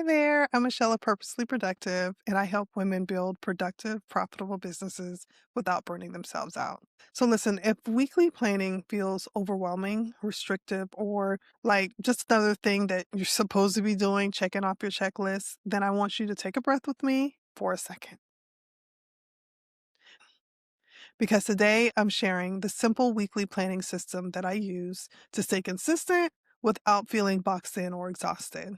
there, I'm Michelle of Purposely Productive, and I help women build productive, profitable businesses without burning themselves out. So, listen, if weekly planning feels overwhelming, restrictive, or like just another thing that you're supposed to be doing, checking off your checklist, then I want you to take a breath with me for a second. Because today I'm sharing the simple weekly planning system that I use to stay consistent without feeling boxed in or exhausted.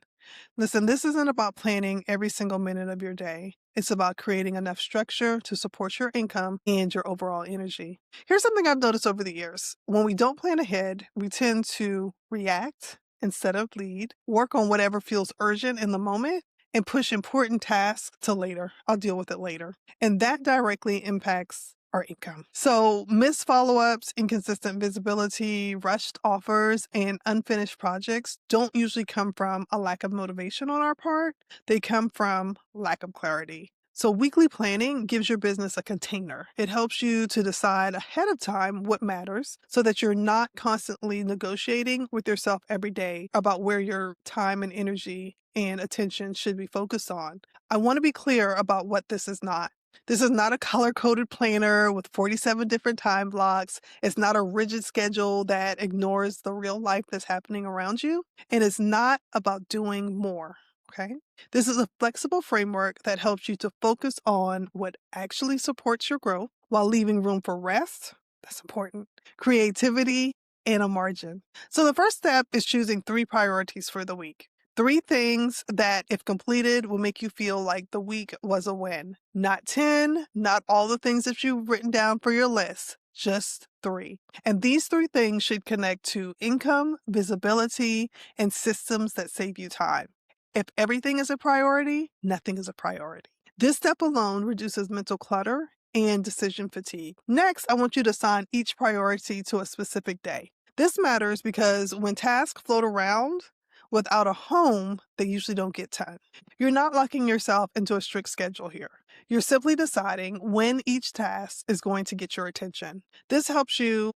Listen, this isn't about planning every single minute of your day. It's about creating enough structure to support your income and your overall energy. Here's something I've noticed over the years. When we don't plan ahead, we tend to react instead of lead, work on whatever feels urgent in the moment, and push important tasks to later. I'll deal with it later. And that directly impacts our income. So, missed follow ups, inconsistent visibility, rushed offers, and unfinished projects don't usually come from a lack of motivation on our part. They come from lack of clarity. So, weekly planning gives your business a container. It helps you to decide ahead of time what matters so that you're not constantly negotiating with yourself every day about where your time and energy and attention should be focused on. I want to be clear about what this is not. This is not a color coded planner with 47 different time blocks. It's not a rigid schedule that ignores the real life that's happening around you. And it's not about doing more. Okay. This is a flexible framework that helps you to focus on what actually supports your growth while leaving room for rest. That's important. Creativity and a margin. So the first step is choosing 3 priorities for the week. 3 things that, if completed, will make you feel like the week was a win. Not 10, not all the things that you've written down for your list, just 3. And these 3 things should connect to income, visibility, and systems that save you time. If everything is a priority, nothing is a priority. This step alone reduces mental clutter and decision fatigue. Next, I want you to assign each priority to a specific day. This matters because when tasks float around, without a home, they usually don't get done. You're not locking yourself into a strict schedule here. You're simply deciding when each task is going to get your attention. This helps you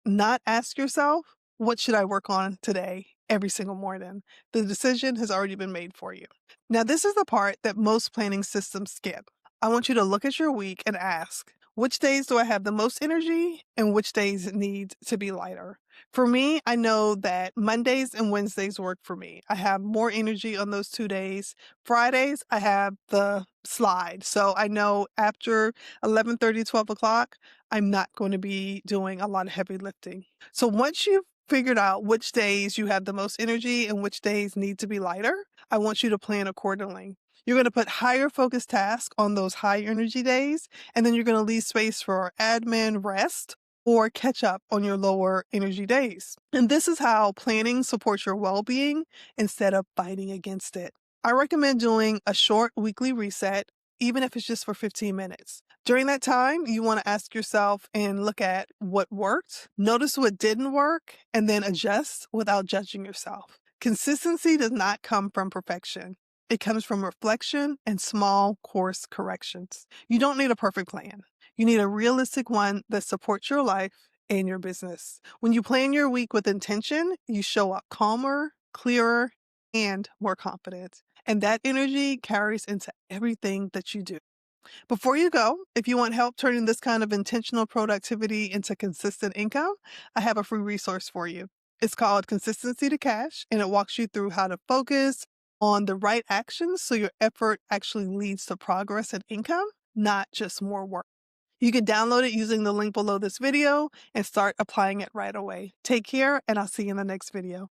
not ask yourself, what should I work on today every single morning? The decision has already been made for you. Now, this is the part that most planning systems skip. I want you to look at your week and ask, which days do I have the most energy and which days need to be lighter? For me, I know that Mondays and Wednesdays work for me. I have more energy on those 2 days. Fridays, I have the slide. So I know after 11:30, 12 o'clock, I'm not going to be doing a lot of heavy lifting. So once you've figured out which days you have the most energy and which days need to be lighter, I want you to plan accordingly. You're going to put higher focus tasks on those high energy days, and then you're going to leave space for admin, rest, or catch up on your lower energy days. And this is how planning supports your well being instead of fighting against it. I recommend doing a short weekly reset, even if it's just for 15 minutes. During that time, you want to ask yourself and look at what worked, notice what didn't work, and then adjust without judging yourself. Consistency does not come from perfection. It comes from reflection and small course corrections. You don't need a perfect plan. You need a realistic one that supports your life and your business. When you plan your week with intention, you show up calmer, clearer, and more confident. And that energy carries into everything that you do. Before you go, if you want help turning this kind of intentional productivity into consistent income, I have a free resource for you. It's called Consistency to Cash, and it walks you through how to focus on the right actions so your effort actually leads to progress and income, not just more work. You can download it using the link below this video and start applying it right away. Take care, and I'll see you in the next video.